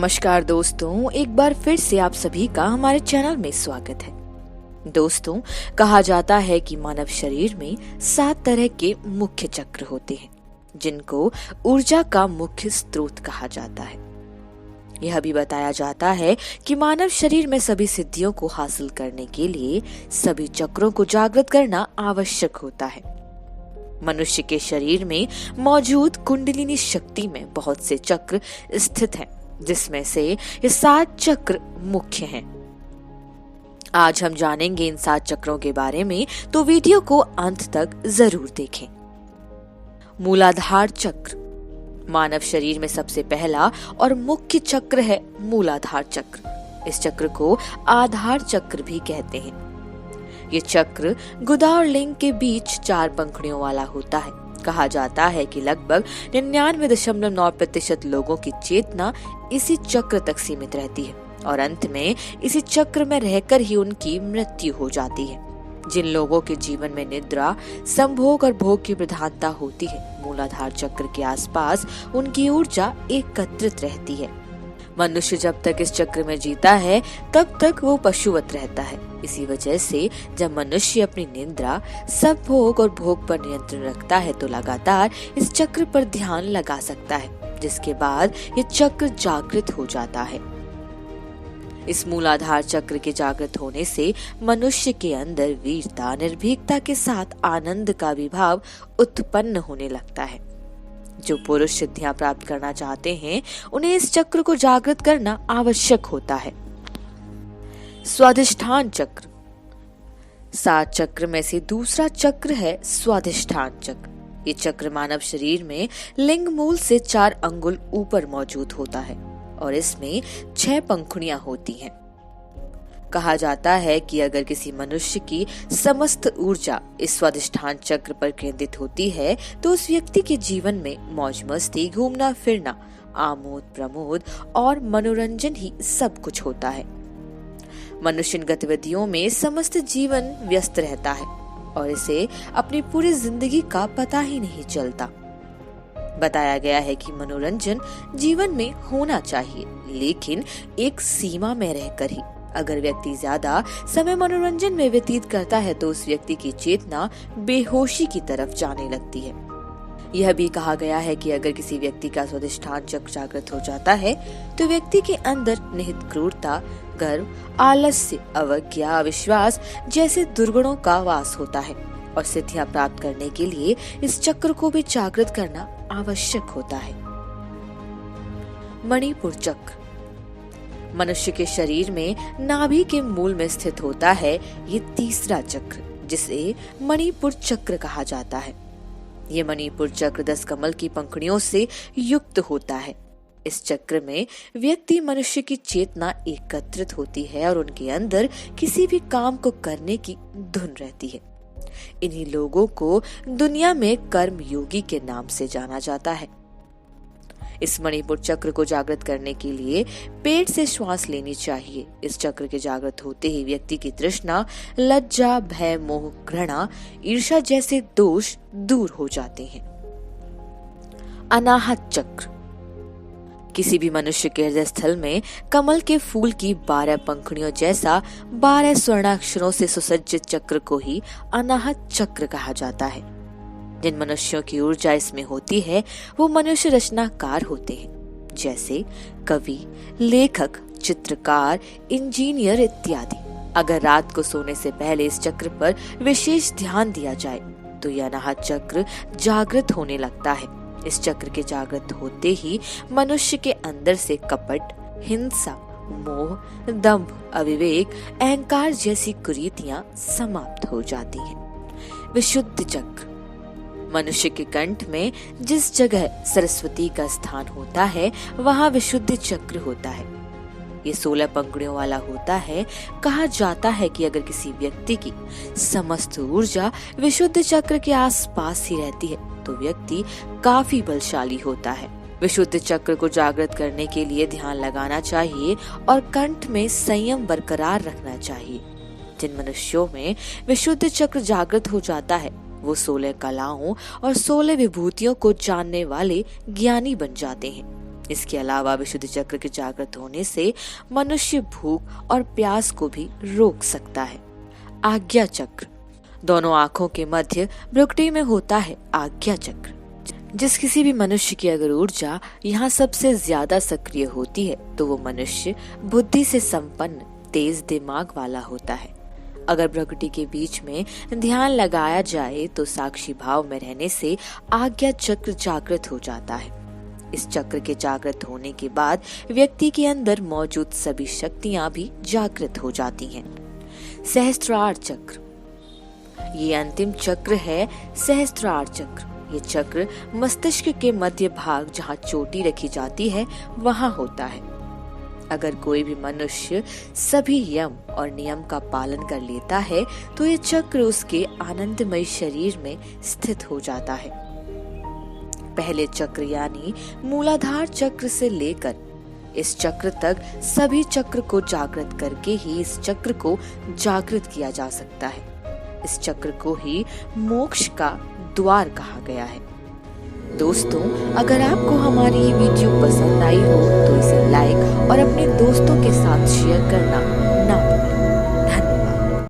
नमस्कार दोस्तों, एक बार फिर से आप सभी का हमारे चैनल में स्वागत है। दोस्तों, कहा जाता है कि मानव शरीर में 7 तरह के मुख्य चक्र होते हैं, जिनको ऊर्जा का मुख्य स्रोत कहा जाता है। यह भी बताया जाता है कि मानव शरीर में सभी सिद्धियों को हासिल करने के लिए सभी चक्रों को जागृत करना आवश्यक होता है। मनुष्य के शरीर में मौजूद कुंडलिनी शक्ति में बहुत से चक्र स्थित हैं, जिसमें से ये 7 चक्र मुख्य हैं। आज हम जानेंगे इन 7 चक्रों के बारे में, तो वीडियो को अंत तक जरूर देखें। मूलाधार चक्र मानव शरीर में सबसे पहला और मुख्य चक्र है मूलाधार चक्र। इस चक्र को आधार चक्र भी कहते हैं। ये चक्र गुदा और लिंग के बीच 4 पंखुड़ियों वाला होता है। कहा जाता है कि लगभग 99.9% लोगों की चेतना इसी चक्र तक सीमित रहती है और अंत में इसी चक्र में रहकर ही उनकी मृत्यु हो जाती है। जिन लोगों के जीवन में निद्रा, संभोग और भोग की प्रधानता होती है, मूलाधार चक्र के आसपास उनकी ऊर्जा एकत्रित रहती है। मनुष्य जब तक इस चक्र में जीता है, तब तक वो पशुवत रहता है। इसी वजह से जब मनुष्य अपनी निद्रा, संभोग और भोग पर नियंत्रण रखता है, तो लगातार इस चक्र पर ध्यान लगा सकता है, जिसके बाद ये चक्र जागृत हो जाता है। इस मूलाधार चक्र के जागृत होने से मनुष्य के अंदर वीरता, निर्भीकता के साथ आनंद का विभाव उत्पन्न होने लगता है। जो पुरुष सिद्धियां प्राप्त करना चाहते हैं, उन्हें इस चक्र को जागृत करना आवश्यक होता है। स्वाधिष्ठान चक्र 7 चक्र में से दूसरा चक्र है स्वाधिष्ठान चक्र। ये चक्र मानव शरीर में लिंग मूल से 4 अंगुल ऊपर मौजूद होता है और इसमें 6 पंखुड़ियां होती हैं। कहा जाता है कि अगर किसी मनुष्य की समस्त ऊर्जा इस स्वाधिष्ठान चक्र पर केंद्रित होती है, तो उस व्यक्ति के जीवन में मौज मस्ती, घूमना फिरना, आमोद प्रमोद और मनोरंजन ही सब कुछ होता है। मनुष्य इन गतिविधियों में समस्त जीवन व्यस्त रहता है और इसे अपनी पूरी जिंदगी का पता ही नहीं चलता। बताया गया है कि मनोरंजन जीवन में होना चाहिए, लेकिन एक सीमा में रहकर ही। अगर व्यक्ति ज्यादा समय मनोरंजन में व्यतीत करता है, तो उस व्यक्ति की चेतना बेहोशी की तरफ जाने लगती है। यह भी कहा गया है कि अगर किसी व्यक्ति का स्वाधिष्ठान चक्र जागृत हो जाता है, तो व्यक्ति के अंदर निहित क्रूरता, गर्व, आलस्य, अवज्ञा, अविश्वास जैसे दुर्गुणों का वास होता है और सिद्धियां प्राप्त करने के लिए इस चक्र को भी जागृत करना आवश्यक होता है। मणिपुर चक्र मनुष्य के शरीर में नाभि के मूल में स्थित होता है ये तीसरा चक्र, जिसे मणिपुर चक्र कहा जाता है। ये मणिपुर चक्र 10 कमल की पंखुड़ियों से युक्त होता है। इस चक्र में व्यक्ति मनुष्य की चेतना एकत्रित होती है और उनके अंदर किसी भी काम को करने की धुन रहती है। इन्हीं लोगों को दुनिया में कर्म योगी के नाम से जाना जाता है। इस मणिपुर चक्र को जागृत करने के लिए पेट से श्वास लेनी चाहिए। इस चक्र के जागृत होते ही व्यक्ति की तृष्णा, लज्जा, भय, मोह, घृणा, ईर्ष्या जैसे दोष दूर हो जाते हैं। अनाहत चक्र किसी भी मनुष्य के हृदय स्थल में कमल के फूल की 12 पंखुड़ियों जैसा 12 स्वर्णाक्षरों से सुसज्जित चक्र को ही अनाहत चक्र कहा जाता है। जिन मनुष्यों की ऊर्जा इसमें होती है, वो मनुष्य रचनाकार होते हैं, जैसे कवि, लेखक, चित्रकार, इंजीनियर इत्यादि। अगर रात को सोने से पहले इस चक्र पर विशेष ध्यान दिया जाए, तो यह अनाहत चक्र जागृत होने लगता है। इस चक्र के जागृत होते ही मनुष्य के अंदर से कपट, हिंसा, मोह, दंभ, अविवेक, अहंकार जैसी कुरीतियां समाप्त हो जाती हैं। विशुद्ध चक्र मनुष्य के कंठ में जिस जगह सरस्वती का स्थान होता है, वहाँ विशुद्ध चक्र होता है। ये 16 पंखुड़ियों वाला होता है। कहा जाता है कि अगर किसी व्यक्ति की समस्त ऊर्जा विशुद्ध चक्र के आसपास ही रहती है, तो व्यक्ति काफी बलशाली होता है। विशुद्ध चक्र को जागृत करने के लिए ध्यान लगाना चाहिए और कंठ में संयम बरकरार रखना चाहिए। जिन मनुष्यों में विशुद्ध चक्र जागृत हो जाता है, वो 16 कलाओं और 16 विभूतियों को जानने वाले ज्ञानी बन जाते हैं। इसके अलावा विशुद्ध चक्र के जागृत होने से मनुष्य भूख और प्यास को भी रोक सकता है। आज्ञा चक्र, दोनों आंखों के मध्य भ्रुकुटी में होता है आज्ञा चक्र। जिस किसी भी मनुष्य की अगर ऊर्जा यहाँ सबसे ज्यादा सक्रिय होती है तो वो मनुष्य बुद्धि से संपन्न तेज दिमाग वाला होता है। अगर भ्रुकुटी के बीच में ध्यान लगाया जाए तो साक्षी भाव में रहने से आज्ञा चक्र जागृत हो जाता है। इस चक्र के जागृत होने के बाद व्यक्ति के अंदर मौजूद सभी शक्तियां भी जागृत हो जाती हैं। सहस्त्रार चक्र, ये अंतिम चक्र है। सहस्त्रार चक्र, ये चक्र मस्तिष्क के मध्य भाग जहाँ चोटी रखी जाती है वहाँ होता है। अगर कोई भी मनुष्य सभी यम और नियम का पालन कर लेता है तो ये चक्र उसके आनंदमय शरीर में स्थित हो जाता है। पहले चक्र यानी मूलाधार चक्र से लेकर इस चक्र तक सभी चक्र को जागृत करके ही इस चक्र को जागृत किया जा सकता है। इस चक्र को ही मोक्ष का द्वार कहा गया है। दोस्तों, अगर आपको हमारी ये वीडियो पसंद आई हो तो इसे लाइक और अपने दोस्तों के साथ शेयर करना